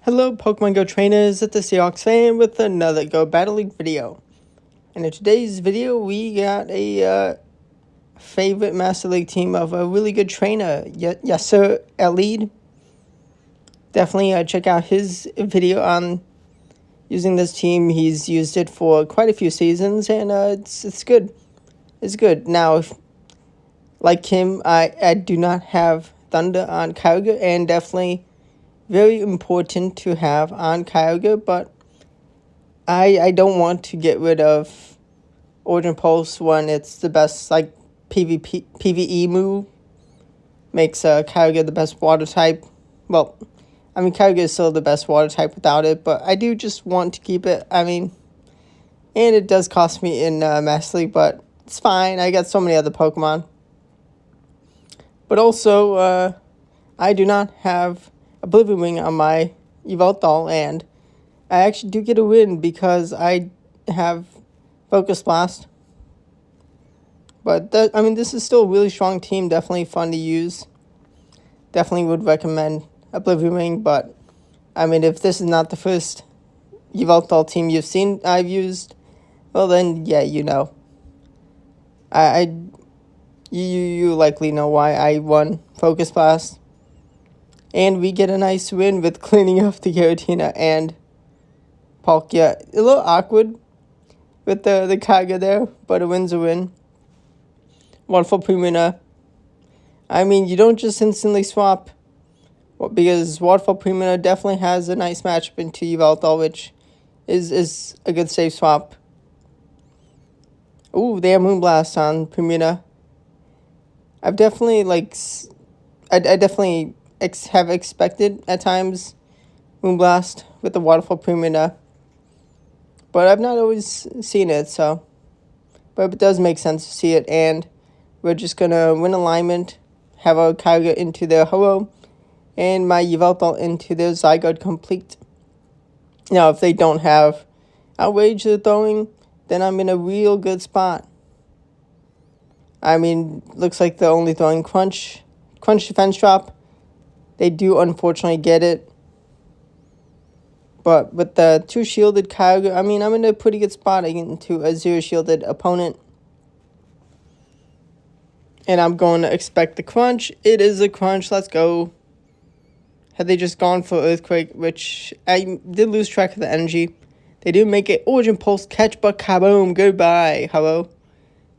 Hello Pokemon Go trainers, it's the Seahawks fan with another Go Battle League video. And in today's video, we got a favorite Master League team of a really good trainer, yes sir, Elite. Definitely check out his video on using this team. He's used it for quite a few seasons, and it's good. It's good. Now, like him, I do not have Thunder on Kyogre, and definitely very important to have on Kyogre, but I don't want to get rid of Origin Pulse when it's the best, like, PvE move. Makes Kyogre the best water type. Well, I mean, Kyogre is still the best water type without it, but I do just want to keep it. I mean, and it does cost me in Master League, but it's fine. I got so many other Pokemon. But also, I do not have Oblivion Wing on my Yveltal, and I actually do get a win because I have Focus Blast. But, this is still a really strong team, definitely fun to use. Definitely would recommend Oblivion Wing, but, if this is not the first Yveltal team you've seen I've used, well then, yeah, you know. You likely know why I won Focus Blast. And we get a nice win with cleaning up the Giratina and Palkia. A little awkward with the Kyogre there, but a win's a win. Waterfall Premierna. You don't just instantly swap, because Waterfall Premierna definitely has a nice matchup into Yveltal, which is a good safe swap. Ooh, they have Moonblast on Premierna. I've definitely, I definitely have expected at times Moonblast with the Waterfall Premierna, but I've not always seen it, so. But it does make sense to see it, and we're just gonna win alignment, have a Kyogre into their Ho-Oh, and my Yveltal into their Zygarde complete. Now, if they don't have Outrage they're throwing, then I'm in a real good spot. Looks like they're only throwing Crunch Defense Drop. They do unfortunately get it. But with the 2 shielded Kyogre, I'm in a pretty good spot into a 0 shielded opponent. And I'm going to expect the Crunch. It is a Crunch. Let's go. Had they just gone for Earthquake, which I did lose track of the energy. They do make it Origin Pulse catch, but kaboom, goodbye. Hello.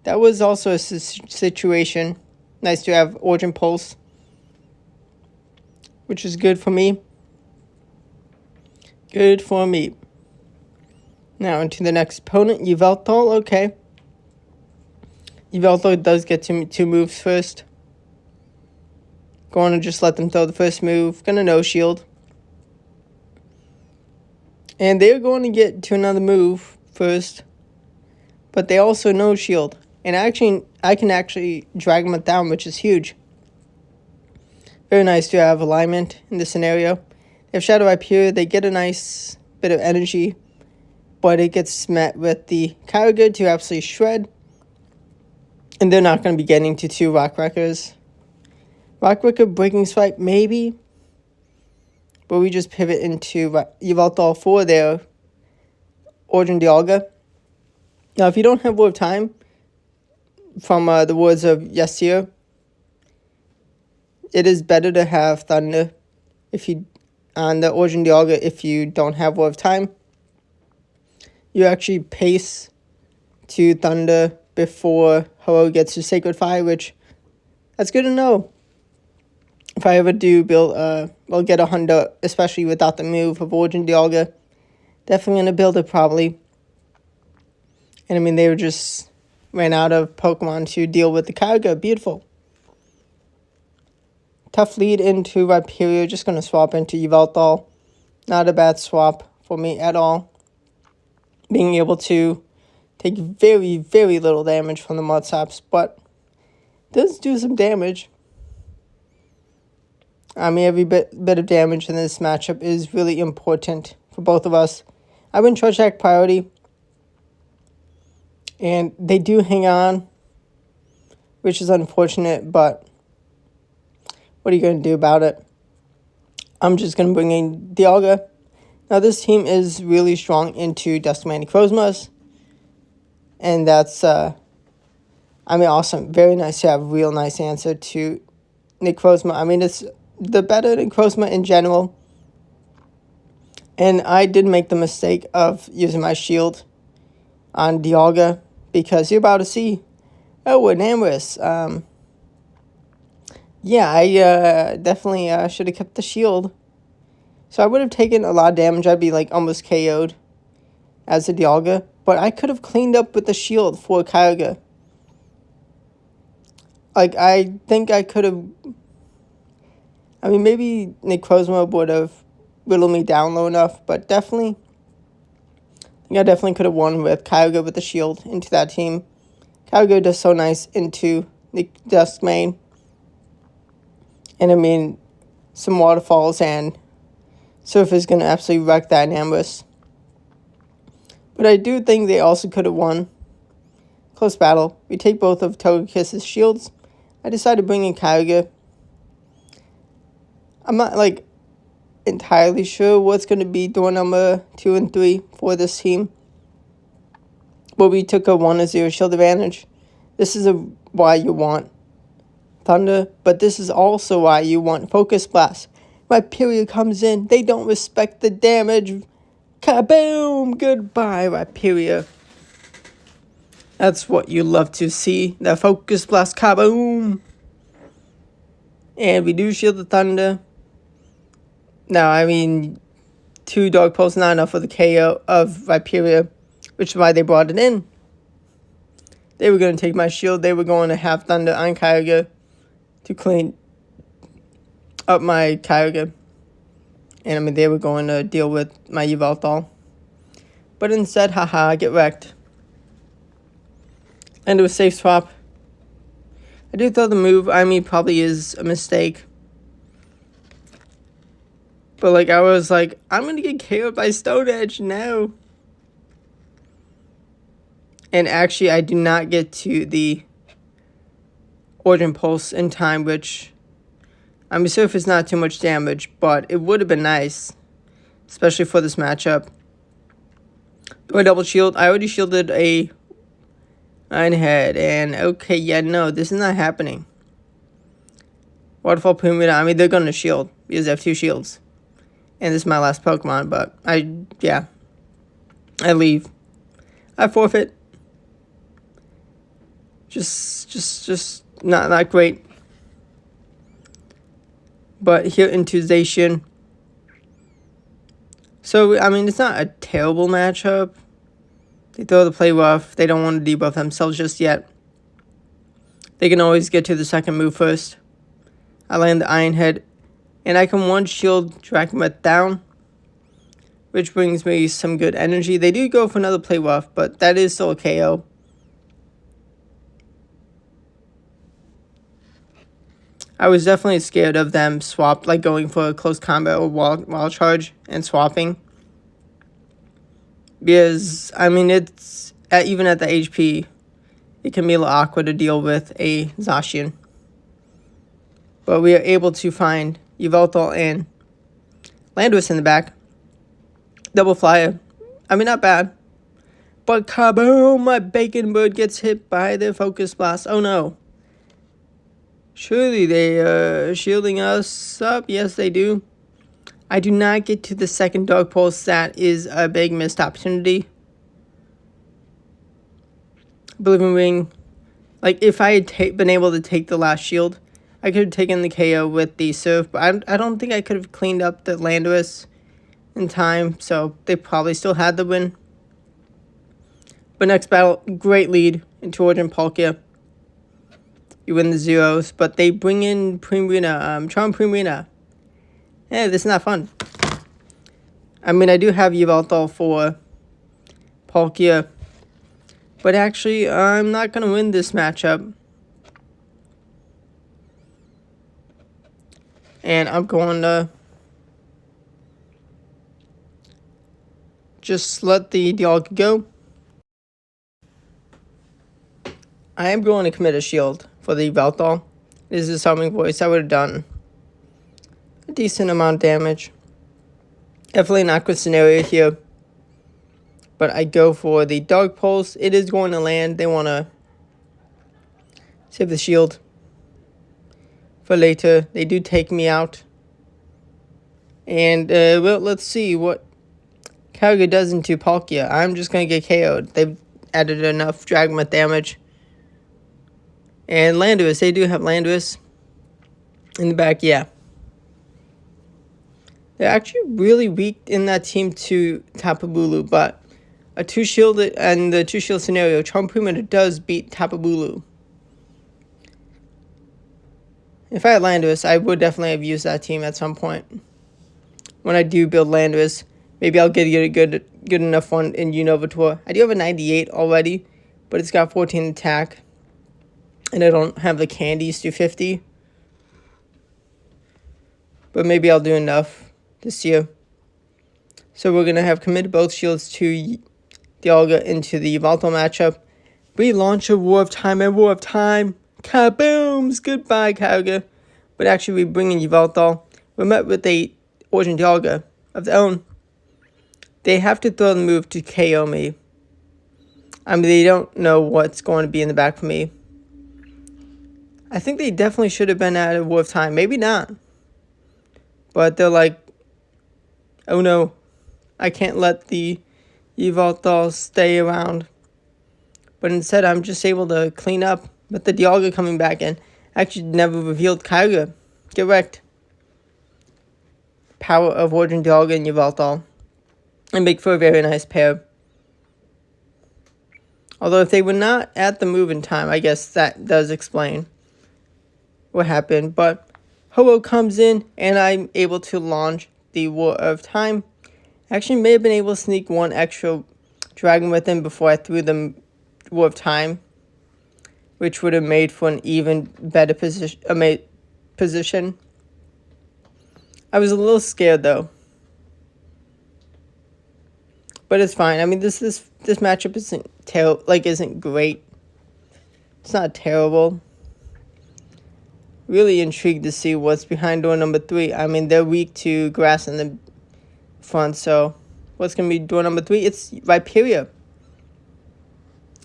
That was also a situation. Nice to have Origin Pulse, which is good for me. Good for me. Now into the next opponent, Yveltal. Okay. Yveltal does get 2 moves first. Going to just let them throw the first move. Gonna no shield. And they're going to get to another move first. But they also no shield. And I can actually drag them down, which is huge. Very nice to have alignment in this scenario. They have Shadow Ripe here. They get a nice bit of energy, but it gets met with the Kyogre to absolutely shred. And they're not going to be getting to 2 Rock Wreckers. Rock Wrecker Breaking Swipe, maybe. But we just pivot into Yveltal for their Origin Dialga. Now, if you don't have Word of Time, from the words of Yasir, it is better to have Thunder on the Origin Dialga if you don't have Word of Time. You actually pace to Thunder before Ho-Oh gets to Sacred Fire, which, that's good to know. If I ever do get a Honda, especially without the move of Origin Dialga, definitely going to build it probably. And they were just ran out of Pokemon to deal with the Kyogre. Beautiful. Tough lead into Rhyperior. Just going to swap into Yveltal. Not a bad swap for me at all. Being able to take very, very little damage from the Mud Saps, but does do some damage. Every bit of damage in this matchup is really important for both of us. I win Charge Attack priority. And they do hang on, which is unfortunate, but what are you going to do about it? I'm just going to bring in Dialga. Now this team is really strong into Duskman Necrozmas, and that's awesome. Very nice to have a real nice answer to Necrozma. I mean, it's the better Necrozma in general. And I did make the mistake of using my shield on Dialga, because you're about to see, oh, an Amorous. Yeah, I definitely should have kept the shield. So I would have taken a lot of damage. I'd be like almost KO'd as a Dialga. But I could have cleaned up with the shield for Kyogre. Like, I think I could have... I mean, maybe Necrozma would have whittled me down low enough. But definitely... I think I definitely could have won with Kyogre with the shield into that team. Kyogre does so nice into the Duskmane. And I mean, some waterfalls and Surf is going to absolutely wreck that Amorous. But I do think they also could have won. Close battle. We take both of Togekiss's shields. I decided to bring in Kyogre. I'm not, like, entirely sure what's going to be door number 2 and 3 for this team. But we took a 1-0 shield advantage. This is why you want Thunder, but this is also why you want Focus Blast. Rhyperior comes in. They don't respect the damage. Kaboom! Goodbye, Rhyperior. That's what you love to see. The Focus Blast, kaboom! And we do shield the Thunder. Now, I mean, 2 Dark Pulse not enough for the KO of Rhyperior, which is why they brought it in. They were going to take my shield. They were going to have Thunder on Kyogre to clean up my Kyogre. And I mean, they were going to deal with my Yveltal. But instead, haha, I get wrecked. And it was safe swap. I do throw the move. I mean, probably is a mistake. But like, I was like, I'm going to get KO'd by Stone Edge now. And actually, I do not get to the Origin Pulse in time, which, I mean, Surf is not too much damage, but it would have been nice, especially for this matchup. Do I double shield? I already shielded a Ironhead, and okay, yeah, no, this is not happening. Waterfall Pumita, I mean, they're going to shield, because I have 2 shields. And this is my last Pokemon, but I leave. I forfeit. Just not great. But here into Zacian. So, I mean, it's not a terrible matchup. They throw the play rough. They don't want to debuff themselves just yet. They can always get to the second move first. I land the Iron Head. And I can 1-shield Dracometh down, which brings me some good energy. They do go for another play rough, but that is still a KO. I was definitely scared of them like going for a close combat or wild charge and swapping. Because, I mean, it's even at the HP, it can be a little awkward to deal with a Zacian. But we are able to find Yveltal and Landorus in the back. Double flyer. I mean, not bad. But kaboom! My Bacon Bird gets hit by the Focus Blast. Oh no. Surely they are shielding us up. Yes, they do. I do not get to the second Dark Pulse. That is a big missed opportunity. Believing Ring. Like, if I had been able to take the last shield, I could have taken the KO with the Surf. But I don't think I could have cleaned up the Landorus in time. So they probably still had the win. But next battle, great lead into Origin Palkia. You win the zeros, but they bring in Charm Primarina. Yeah, this is not fun. I mean, I do have Yveltal for Palkia, but actually, I'm not going to win this matchup. And I'm going to just let the Dialga go. I am going to commit a shield for the Yveltal. This is Summoning Voice. I would have done a decent amount of damage. Definitely an awkward scenario here. But I go for the Dark Pulse. It is going to land. They want to save the shield for later. They do take me out. And, well, let's see what Kyogre does into Palkia. I'm just going to get KO'd. They've added enough Dragonite damage. And Landorus. They do have Landorus in the back, yeah. They're actually really weak in that team to Tapu Bulu, but a 2-shield and the 2-shield scenario, Charmander does beat Tapu Bulu. If I had Landorus, I would definitely have used that team at some point. When I do build Landorus, maybe I'll get a good enough one in Unova Tour. I do have a 98 already, but it's got 14 attack, and I don't have the candies to 50. But maybe I'll do enough this year. So we're going to have committed both shields to Dialga into the Yveltal matchup. We launch a War of Time and War of Time. Kabooms! Goodbye, Kyogre. But actually, we bring in Yveltal. We're met with a Origin Dialga of their own. They have to throw the move to KO me. I mean, they don't know what's going to be in the back for me. I think they definitely should have been at a War of Time. Maybe not. But they're like, oh no, I can't let the Yveltal stay around. But instead, I'm just able to clean up with the Dialga coming back in. Actually, never revealed Kyogre. Get wrecked. Power of Origin Dialga and Yveltal. And make for a very nice pair. Although if they were not at the move in time, I guess that does explain what happened. But Ho-Oh comes in, and I'm able to launch the War of Time. Actually, may have been able to sneak one extra dragon with him before I threw the War of Time, which would have made for an even better position. I was a little scared though, but it's fine. I mean, this matchup isn't great. It's not terrible. Really intrigued to see what's behind door number 3. I mean, they're weak to grass in the front, so what's going to be door number 3? It's Rhyperior.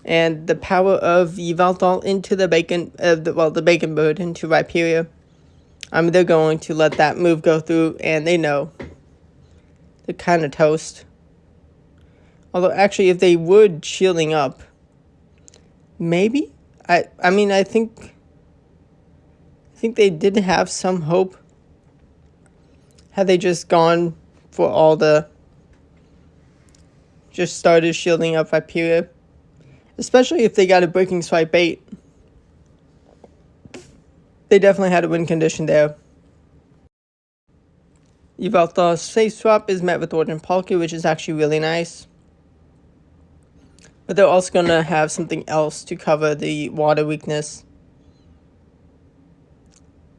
And the power of Yveltal into the Bacon Bird into Rhyperior. I mean, they're going to let that move go through, and they know. They're kind of toast. Although, actually, if they would shielding up, maybe? I think they did have some hope. Had they just gone for all the... just started shielding up Rhyperior. Especially if they got a Breaking Swipe bait. They definitely had a win condition there. Yveltal's safe swap is met with Origin Palkia, which is actually really nice. But they're also going to have something else to cover the water weakness.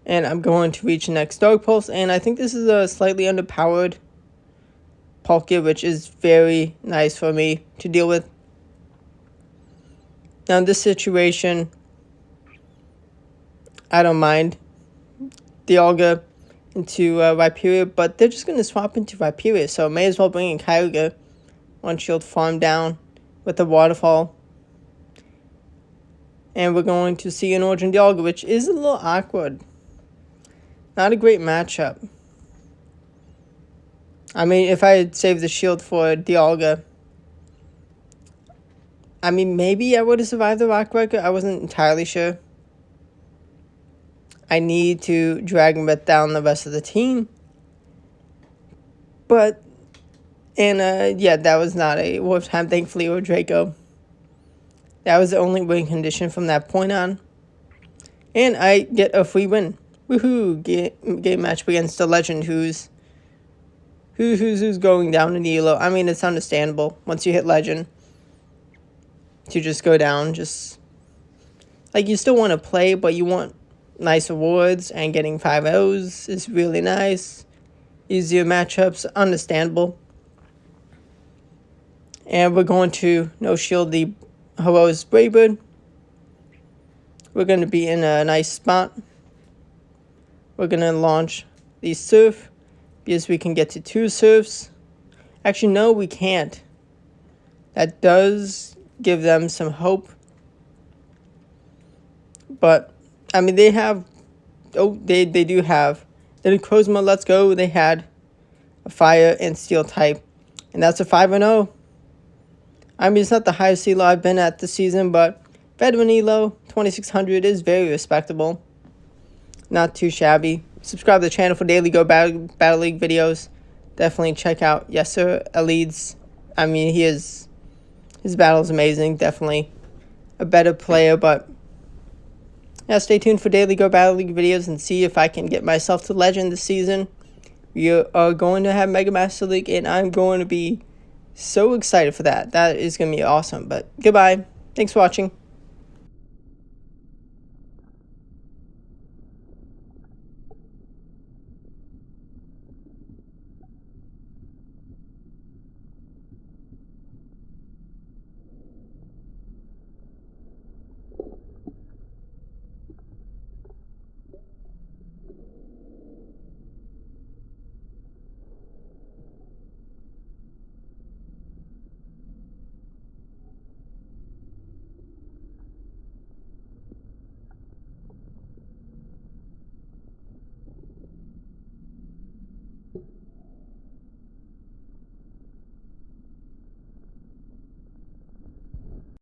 And I'm going to reach the next Dark Pulse, and I think this is a slightly underpowered Palkia, which is very nice for me to deal with. Now in this situation, I don't mind Dialga into Rhyperior, but they're just going to swap into Rhyperior, so may as well bring in Kyogre. One shield farm down with the waterfall. And we're going to see an Origin Dialga, which is a little awkward. Not a great matchup. I mean, if I had saved the shield for Dialga, I mean, maybe I would have survived the Rock Breaker. I wasn't entirely sure. I need to Dragon Breath down the rest of the team. But, yeah, that was not a War of Time, thankfully, or Draco. That was the only win condition from that point on. And I get a free win. Woohoo! Game match against a legend who's going down in Elo. I mean, it's understandable once you hit legend to just go down. Just like you still want to play, but you want nice rewards, and getting 5-0s is really nice. Easier matchups, understandable. And we're going to no shield the Ho-Oh's Brave Bird. We're going to be in a nice spot. We're going to launch the Surf, because we can get to 2 Surfs. Actually, no, we can't. That does give them some hope. But, I mean, they have... Oh, they do have... In Cosmo Let's Go, they had a Fire and Steel type. And that's a 5-0. I mean, it's not the highest elo I've been at this season, but veteran elo, 2600, is very respectable. Not too shabby. Subscribe to the channel for daily Go Battle League videos. Definitely check out Yasser Elid's. I mean, his battle is amazing. Definitely a better player, but yeah, stay tuned for daily Go Battle League videos and see if I can get myself to Legend this season. We are going to have Mega Master League, and I'm going to be so excited for that. That is going to be awesome. But goodbye. Thanks for watching.